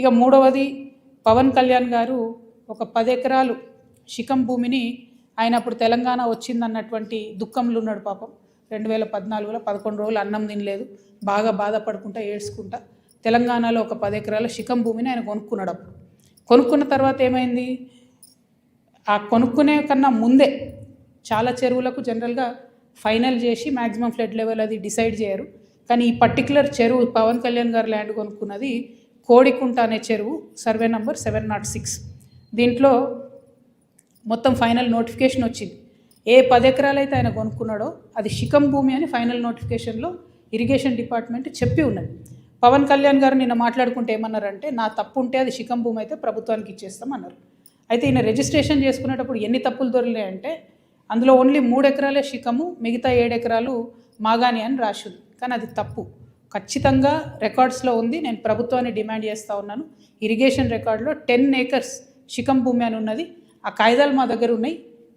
ఇక మూడవది పవన్ కళ్యాణ్ గారు ఒక 10 ఎకరాలు శిఖం భూమిని ఆయన అప్పుడు తెలంగాణ వచ్చిందన్నటువంటి దుఃఖంలో ఉన్నాడు పాపం. 2014లో 11 రోజులు అన్నం తినలేదు, బాగా బాధపడుకుంటా ఏడ్చుకుంటా తెలంగాణలో ఒక 10 ఎకరాల శిఖం భూమిని ఆయన కొనుక్కున్నాడు. అప్పుడు కొనుక్కున్న తర్వాత ఏమైంది, ఆ కొనుక్కునే కన్నా ముందే చాలా చెరువులకు జనరల్గా ఫైనల్ చేసి మ్యాక్సిమం ఫ్లడ్ లెవెల్ అది డిసైడ్ చేయరు. కానీ ఈ పర్టికులర్ చెరువు పవన్ కళ్యాణ్ గారు ల్యాండ్ కొనుక్కున్నది కోడికుంట అనే చెరువు, సర్వే నంబర్ 706. దీంట్లో మొత్తం ఫైనల్ నోటిఫికేషన్ వచ్చింది. ఏ 10 ఎకరాలు అయితే ఆయన కొనుక్కున్నాడో అది శిఖం భూమి అని ఫైనల్ నోటిఫికేషన్లో ఇరిగేషన్ డిపార్ట్మెంట్ చెప్పి ఉన్నది. పవన్ కళ్యాణ్ గారు నిన్న మాట్లాడుకుంటే ఏమన్నారంటే, నా తప్పు ఉంటే అది శిఖం భూమి అయితే ప్రభుత్వానికి ఇచ్చేస్తాం అన్నారు. అయితే ఈయన రిజిస్ట్రేషన్ చేసుకునేటప్పుడు ఎన్ని తప్పులు దొరికినాయంటే, అందులో ఓన్లీ 3 ఎకరాలే శిఖము, మిగతా 7 ఎకరాలు మాగాని అని రాసింది. కానీ అది తప్పు, ఖచ్చితంగా రికార్డ్స్లో ఉంది. నేను ప్రభుత్వాన్ని డిమాండ్ చేస్తూ ఉన్నాను, ఇరిగేషన్ రికార్డులో 10 ఏకర్స్ శిఖం భూమి అని ఉన్నది. ఆ కాయిదాలు మా దగ్గర ఉన్నాయి,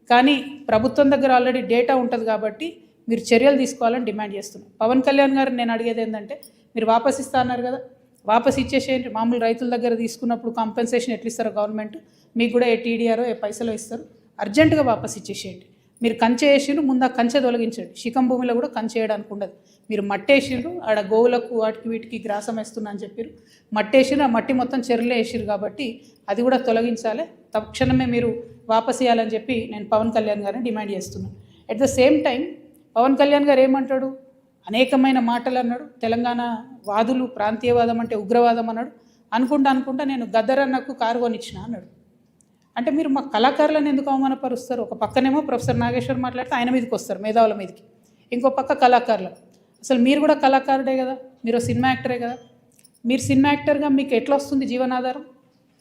కానీ ప్రభుత్వం దగ్గర ఆల్రెడీ డేటా ఉంటుంది కాబట్టి మీరు చర్యలు తీసుకోవాలని డిమాండ్ చేస్తున్నాను. పవన్ కళ్యాణ్ గారు నేను అడిగేది ఏంటంటే, మీరు వాపస్ ఇస్తా అన్నారు కదా, వాపస్ ఇచ్చేసేయండి. మామూలు రైతుల దగ్గర తీసుకున్నప్పుడు కాంపెన్సేషన్ ఎట్లా ఇస్తారో గవర్నమెంట్, మీకు కూడా ఏ టీడీఆరో ఏ పైసలో ఇస్తారు, అర్జెంటుగా వాపస్ ఇచ్చేసేయండి. మీరు కంచె వేసిండ్రు, ముందు ఆ కంచె తొలగించండి. శిఖం భూమిలో కూడా కంచె వేయడానికి ఉండదు. మీరు మట్టేసిండ్రు, ఆడ గోవులకు వాటికి వీటికి గ్రాసం వేస్తున్నా అని చెప్పారు, మట్టేసిండ్రు, ఆ మట్టి మొత్తం చెరువులే వేసిరు కాబట్టి అది కూడా తొలగించాలి, తక్షణమే మీరు వాపస్ ఇవ్వాలని చెప్పి నేను పవన్ కళ్యాణ్ గారిని డిమాండ్ చేస్తున్నాను. At the same time Pawan Kalyan garu ఏమంటాడు, అనేకమైన మాటలు అన్నాడు. తెలంగాణ వాదులు ప్రాంతీయవాదం అంటే ఉగ్రవాదం అన్నాడు. అనుకుంటా నేను గద్దరన్నకు కారు కొనిచ్చిన అన్నాడు. అంటే మీరు మా కళాకారులను ఎందుకు అవమానపరుస్తారు? ఒక పక్కనేమో ప్రొఫెసర్ నాగేశ్వర్ మాట్లాడితే ఆయన మీదకి వస్తారు, మేధావుల మీదకి, ఇంకో పక్క కళాకారులు. అసలు మీరు కూడా కళాకారుడే కదా, మీరు సినిమా యాక్టరే కదా. మీరు సినిమా యాక్టర్గా మీకు ఎట్లా వస్తుంది జీవనాధారం?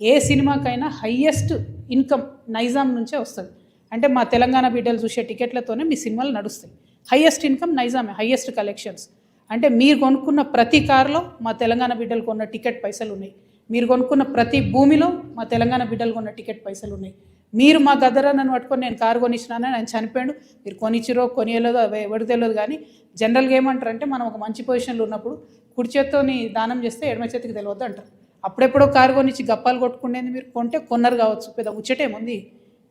ఏ సినిమాకైనా హయ్యెస్ట్ ఇన్కమ్ నైజాం నుంచే వస్తుంది. అంటే మా తెలంగాణ బిడ్డలు చూసే టికెట్లతోనే మీ సినిమాలు నడుస్తాయి. హయ్యెస్ట్ ఇన్కమ్ నైజామే, హయ్యెస్ట్ కలెక్షన్స్. అంటే మీరు కొనుక్కున్న ప్రతి కారులో మా తెలంగాణ బిడ్డలు కొన్న టికెట్ పైసలు ఉన్నాయి. మీరు కొనుక్కున్న ప్రతి భూమిలో మా తెలంగాణ బిడ్డలు కొన్న టికెట్ పైసలు ఉన్నాయి. మీరు మా గద్దరన్నను పట్టుకొని నేను కారు కొనిచ్చినానని ఆయన చనిపోయాడు, మీరు కొనిచ్చిరో కొనియలేదో ఎవరు తెలియదు. కానీ జనరల్గా ఏమంటారంటే, మనం ఒక మంచి పొజిషన్లో ఉన్నప్పుడు కుడి చేత్తోని దానం చేస్తే ఎడమ చేతికి తెలియదు అంటారు. అప్పుడెప్పుడో కారు కొనిచ్చి గప్పాలు కొట్టుకునేది మీరు కొంటే కొన్నారు కావచ్చు, పెద్ద ముచ్చటేముంది.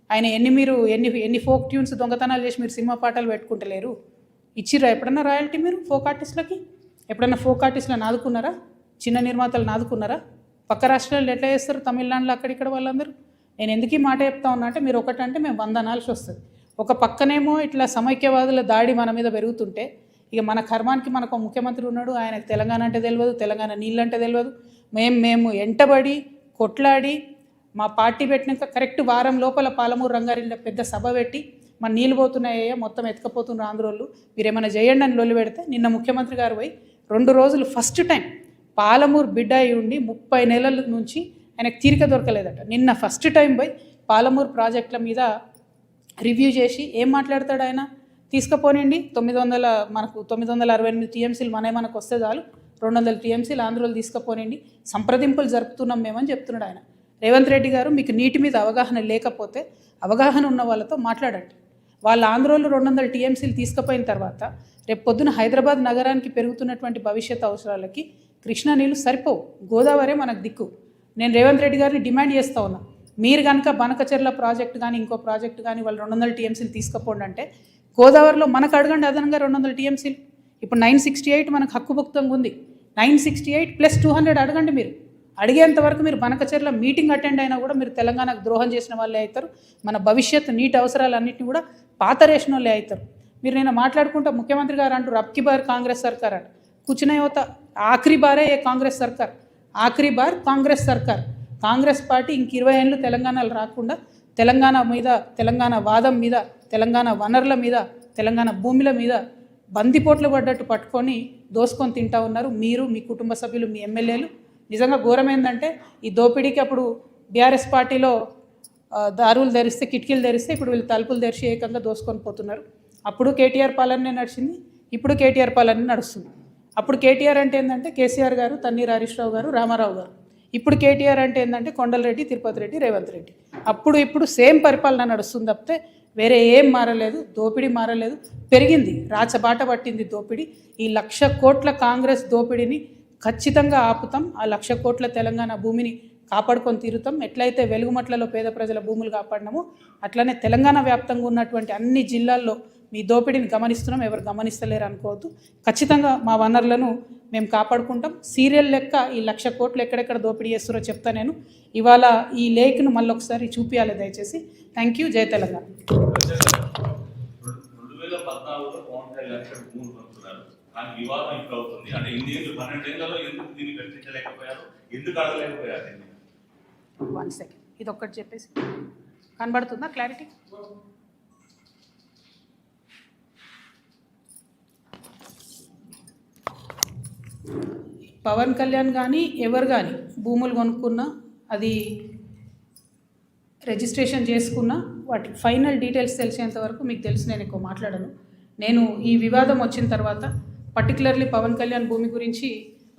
ఆయన ఎన్ని ఫోక్ ట్యూన్స్ దొంగతనాలు చేసి మీరు సినిమా పాటలు పెట్టుకుంటలేరు? ఇచ్చిర్రా ఎప్పుడన్నా రాయల్టీ మీరు ఫోక్ ఆర్టిస్టులకి? ఎప్పుడన్నా ఫోక్ ఆర్టిస్టులను ఆదుకున్నారా? చిన్న నిర్మాతలను ఆదుకున్నారా? పక్క రాష్ట్రాల్లో ఎట్లా చేస్తారు, తమిళనాడులో అక్కడిక్కడ వాళ్ళందరూ. నేను ఎందుకు ఈ మాట చెప్తా ఉన్నా అంటే, మీరు ఒకటంటే మేము 100 అనాల్సి వస్తుంది. ఒక పక్కనేమో ఇట్లా సమైక్యవాదుల దాడి మన మీద పెరుగుతుంటే, ఇక మన కర్మానికి మనకు ముఖ్యమంత్రి ఉన్నాడు, ఆయనకు తెలంగాణ అంటే తెలియదు, తెలంగాణ నీళ్ళంటే తెలియదు. మేము ఎంటబడి కొట్లాడి మా పార్టీ పెట్టినాక కరెక్ట్ వారం లోపల పాలమూరు రంగారెడ్డిలో పెద్ద సభ పెట్టి, మన నీళ్ళు పోతున్నాయో మొత్తం ఎత్తుకపోతున్నారు ఆంధ్రోళ్ళు, మీరు ఏమైనా చేయండి అని లొల్లి పెడితే, నిన్న ముఖ్యమంత్రి గారు పోయి 2 రోజులు ఫస్ట్ టైం పాలమూరు బిడ్డ అయి ఉండి 30 నెలల నుంచి ఆయనకు తీరిక దొరకలేదట. నిన్న ఫస్ట్ టైం పోయి పాలమూరు ప్రాజెక్టుల మీద రివ్యూ చేసి ఏం మాట్లాడతాడు ఆయన, తీసుకుపోనండి 968 టీఎంసీలు మనకు వస్తే చాలు, 200 టీఎంసీలు ఆంధ్రోలు తీసుకుపోనండి, సంప్రదింపులు జరుపుతున్నాం మేమని చెప్తున్నాడు ఆయన. రేవంత్ రెడ్డి గారు, మీకు నీటి మీద అవగాహన లేకపోతే అవగాహన ఉన్న వాళ్ళతో మాట్లాడండి. వాళ్ళ ఆంధ్రోలు 200 టీఎంసీలు తీసుకుపోయిన తర్వాత రేపు పొద్దున హైదరాబాద్ నగరానికి పెరుగుతున్నటువంటి భవిష్యత్ అవసరాలకి కృష్ణా నీళ్ళు సరిపోవు, గోదావరి మనకు దిక్కు. నేను రేవంత్ రెడ్డి గారిని డిమాండ్ చేస్తూ ఉన్నా, మీరు కనుక బనకచెర్ల ప్రాజెక్టు కానీ ఇంకో ప్రాజెక్టు కానీ వాళ్ళు 200 టీఎంసీలు తీసుకుపోండి అంటే, గోదావరిలో మనకు అడగండి అదనంగా 200 టీఎంసీలు. ఇప్పుడు 968 మనకు హక్కుభుక్తంగా ఉంది, 968 + 200 అడగండి. మీరు అడిగేంత వరకు మీరు బనకచెర్ల మీటింగ్ అటెండ్ అయినా కూడా మీరు తెలంగాణకు ద్రోహం చేసిన వాళ్ళే అవుతారు, మన భవిష్యత్తు నీటి అవసరాలన్నింటినీ కూడా పాతరేసిన వాళ్ళే అవుతారు. మీరు నేను మాట్లాడుకుంటా ముఖ్యమంత్రి గారు అంటారు అబ్కి బార్ కాంగ్రెస్ సర్కార్ అంట, కూర్చునే యువత ఆఖరి బారే కాంగ్రెస్ సర్కార్, ఆఖరి బార్ కాంగ్రెస్ సర్కార్. కాంగ్రెస్ పార్టీ ఇంక 20 ఏళ్ళు తెలంగాణలో రాకుండా తెలంగాణ మీద, తెలంగాణ వాదం మీద, తెలంగాణ వనరుల మీద, తెలంగాణ భూముల మీద బందిపోట్లు పడ్డట్టు పట్టుకొని దోసుకొని తింటా ఉన్నారు మీరు, మీ కుటుంబ సభ్యులు, మీ ఎమ్మెల్యేలు. నిజంగా ఘోరమైందంటే, ఈ దోపిడీకి అప్పుడు బీఆర్ఎస్ పార్టీలో దారులు తెరిస్తే, కిటికీలు తెరిస్తే, ఇప్పుడు వీళ్ళు తలుపులు తెరిచి ఏకంగా దోసుకొని పోతున్నారు. అప్పుడు కేటీఆర్ పాలనే నడిచింది, ఇప్పుడు కేటీఆర్ పాలనే నడుస్తుంది. అప్పుడు కేటీఆర్ అంటే ఏంటంటే కేసీఆర్ గారు, తన్నీర్ హరీష్ రావు గారు, రామారావు గారు. ఇప్పుడు కేటీఆర్ అంటే ఏంటంటే కొండలరెడ్డి, తిరుపతి రెడ్డి, రేవంత్ రెడ్డి. ఇప్పుడు సేమ్ పరిపాలన నడుస్తుంది తప్పితే వేరే ఏం మారలేదు. దోపిడీ మారలేదు, పెరిగింది, రాచబాట పట్టింది దోపిడీ. ఈ 1,00,000 కోట్ల కాంగ్రెస్ దోపిడీని ఖచ్చితంగా ఆపుతాం. ఆ 1,00,000 కోట్ల తెలంగాణ భూమిని కాపాడుకొని తీరుతాం. ఎట్లయితే వెలుగుమట్లలో పేద ప్రజల భూములు కాపాడినామో అట్లనే తెలంగాణ వ్యాప్తంగా ఉన్నటువంటి అన్ని జిల్లాల్లో మీ దోపిడీని గమనిస్తున్నాం. ఎవరు గమనిస్తలేరు అనుకోవద్దు. ఖచ్చితంగా మా వనరులను మేము కాపాడుకుంటాం. సీరియల్ లెక్క ఈ 1,00,000 కోట్లు ఎక్కడెక్కడ దోపిడీ చేస్తారో చెప్తా నేను. ఇవాళ ఈ లేఖను మళ్ళీ ఒకసారి చూపించాలి దయచేసి. Thank you. జై తెలంగాణ. 2014లో పవన్ కళ్యాణ్ భూములు పంపుతున్నారు. కానీ వివాదం ఇప్పుడు అవుతుంది. అంటే 12 ఏళ్లలో ఎందుకు దీన్ని ప్రశ్నించలేకపోయారు, ఎందుకు అడగలేకపోయారు? 1 సెకండ్, ఇది ఒక్కటి చెప్పేసి కనబడుతుందా క్లారిటీ? పవన్ కళ్యాణ్ కానీ ఎవరు కానీ భూములు కొనుక్కున్నా, అది రిజిస్ట్రేషన్ చేసుకున్నా, వాటి ఫైనల్ డీటెయిల్స్ తెలిసేంత వరకు మీకు తెలిసి నేను ఎక్కువ మాట్లాడను. నేను ఈ వివాదం వచ్చిన తర్వాత పర్టికులర్లీ పవన్ కళ్యాణ్ భూమి గురించి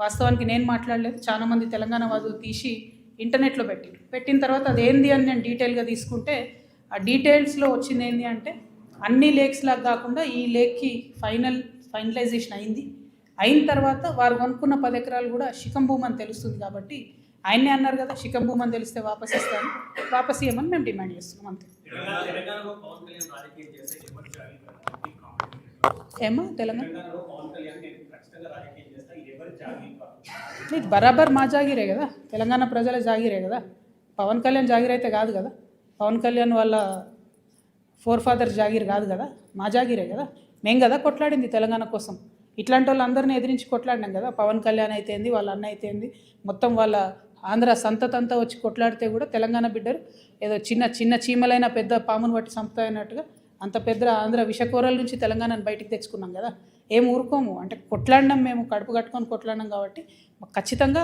వాస్తవానికి నేను మాట్లాడలేదు. చాలామంది తెలంగాణ వాదులు తీసి ఇంటర్నెట్లో పెట్టిన తర్వాత అదేంది అని నేను డీటెయిల్గా తీసుకుంటే ఆ డీటెయిల్స్లో వచ్చింది ఏంటి అంటే అన్ని లేక్స్ లాగా కాకుండా ఈ లేక్కి ఫైనలైజేషన్ అయిన తర్వాత వారు కొనుక్కున్న 10 ఎకరాలు కూడా శిఖం భూమి అని తెలుస్తుంది. కాబట్టి ఆయన్నే అన్నారు కదా, శిఖం భూమి అని తెలిస్తే వాపస్ ఇస్తాను, వాపస్ ఇవ్వమని మేము డిమాండ్ చేస్తున్నాం అంతే. ఏమో తెలంగాణ బరాబర్ మా జాగిరే కదా, తెలంగాణ ప్రజల జాగిరే కదా. పవన్ కళ్యాణ్ జాగిర్ అయితే కాదు కదా, పవన్ కళ్యాణ్ వాళ్ళ ఫాదర్ జాగిర్ కాదు కదా, మా జాగిరే కదా. మేం కదా కొట్లాడింది తెలంగాణ కోసం. ఇట్లాంటి వాళ్ళందరినీ ఎదిరించి కొట్లాడినాం కదా. పవన్ కళ్యాణ్ అయితే ఏంది, వాళ్ళ అన్న అయితే ఏంది, మొత్తం వాళ్ళ ఆంధ్ర సంతతంతా వచ్చి కొట్లాడితే కూడా తెలంగాణ బిడ్డరు ఏదో చిన్న చీమలైన పెద్ద పామును బట్టి సంపుతాయన్నట్టుగా అంత పెద్ద ఆంధ్ర విషకోరల నుంచి తెలంగాణను బయటికి తెచ్చుకున్నాం కదా. ఏం ఊరుకోము, అంటే కొట్లాడినాం, మేము కడుపు కట్టుకొని కొట్లాడినాం కాబట్టి ఖచ్చితంగా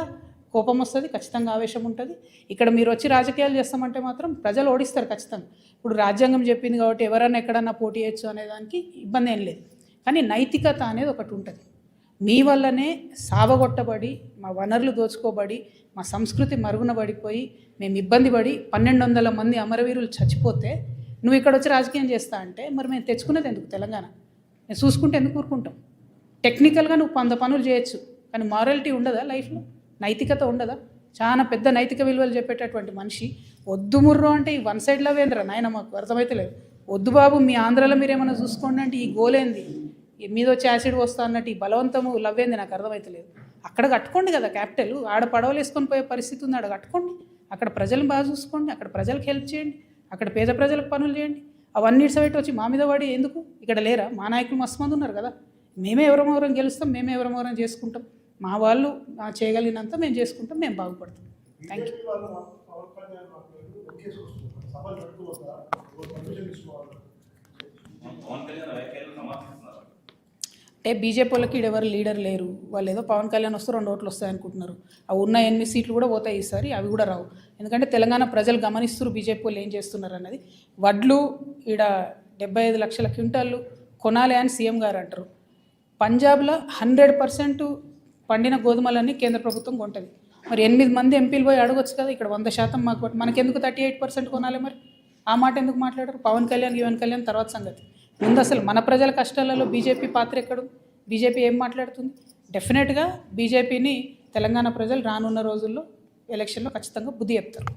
కోపం వస్తుంది, ఖచ్చితంగా ఆవేశం ఉంటుంది. ఇక్కడ మీరు వచ్చి రాజకీయాలు చేస్తామంటే మాత్రం ప్రజలు ఓడిస్తారు ఖచ్చితంగా. ఇప్పుడు రాజ్యాంగం చెప్పింది కాబట్టి ఎవరైనా ఎక్కడన్నా పోటీ చేయొచ్చు అనేదానికి ఇబ్బంది ఏం లేదు. కానీ నైతికత అనేది ఒకటి ఉంటుంది. మీ వల్లనే సావగొట్టబడి, మా వనరులు దోచుకోబడి, మా సంస్కృతి మరుగున పడిపోయి, మేము ఇబ్బంది పడి 1,200 మంది అమరవీరులు చచ్చిపోతే నువ్వు ఇక్కడ వచ్చి రాజకీయం చేస్తా అంటే మరి మేము తెచ్చుకునేది ఎందుకు తెలంగాణ? మేము చూసుకుంటే ఎందుకు ఊరుకుంటాం? టెక్నికల్గా నువ్వు 100 పనులు చేయొచ్చు, కానీ మారాలిటీ ఉండదా లైఫ్లో? నైతికత ఉండదా? చాలా పెద్ద నైతిక విలువలు చెప్పేటటువంటి మనిషి వద్దు ముర్రో అంటే ఈ వన్ సైడ్ లవ్ ఏంద్రా నాయన, మాకు అర్థమైతే లేదు. వద్దు బాబు, మీ ఆంధ్రాలో మీరేమైనా చూసుకోండి అంటే ఈ గోలేంది, మీద వచ్చి యాసిడ్ వస్తా అన్నట్టు ఈ బలవంతము లవ్ ఏంది, నాకు అర్థమైతలేదు. అక్కడ కట్టుకోండి కదా క్యాపిటల్, ఆడ పడవలు వేసుకొని పోయే పరిస్థితి ఉంది, ఆడ కట్టుకోండి. అక్కడ ప్రజలను బాగా చూసుకోండి, అక్కడ ప్రజలకు హెల్ప్ చేయండి, అక్కడ పేద ప్రజలకు పనులు చేయండి. అవన్నీ ఇట్సబెట్టి వచ్చి మా మీద పడి ఎందుకు? ఇక్కడ లేరా మా నాయకులు? మస్తు మంది ఉన్నారు కదా. మేమే ఎవరెవరం గెలుస్తాం, మేమే ఎవరెవరం చేసుకుంటాం. మా వాళ్ళు చేయగలిగినంత మేము చేసుకుంటాం, మేము బాగుపడతాం. Thank you. అంటే బీజేపీ వాళ్ళకి ఎవరు లీడర్ లేరు, వాళ్ళు ఏదో పవన్ కళ్యాణ్ వస్తే 2 ఓట్లు వస్తాయి అనుకుంటున్నారు. ఆ ఉన్న 8 సీట్లు కూడా పోతాయి ఈసారి, అవి కూడా రావు. ఎందుకంటే తెలంగాణ ప్రజలు గమనిస్తున్నారు బీజేపీ వాళ్ళు ఏం చేస్తున్నారు అన్నది. వడ్లు ఈడ 75 లక్షల క్వింటాళ్ళు కొనాలి అని సీఎం గారు అంటారు. పంజాబ్లో 100% పండిన గోధుమలన్నీ కేంద్ర ప్రభుత్వం కొంటుంది. మరి 8 మంది ఎంపీలు పోయి అడగొచ్చు కదా, ఇక్కడ 100% మాకు, మనకెందుకు 38% కొనాలి? మరి ఆ మాట ఎందుకు మాట్లాడరు? పవన్ కళ్యాణ్ తర్వాత సంగతి. ముందు అసలు మన ప్రజల కష్టాలలో బీజేపీ పాత్ర ఎక్కడు? బీజేపీ ఏం మాట్లాడుతుంది? డెఫినెట్గా బీజేపీని తెలంగాణ ప్రజలు రానున్న రోజుల్లో ఎలక్షన్లో ఖచ్చితంగా బుద్ధి చెప్తారు.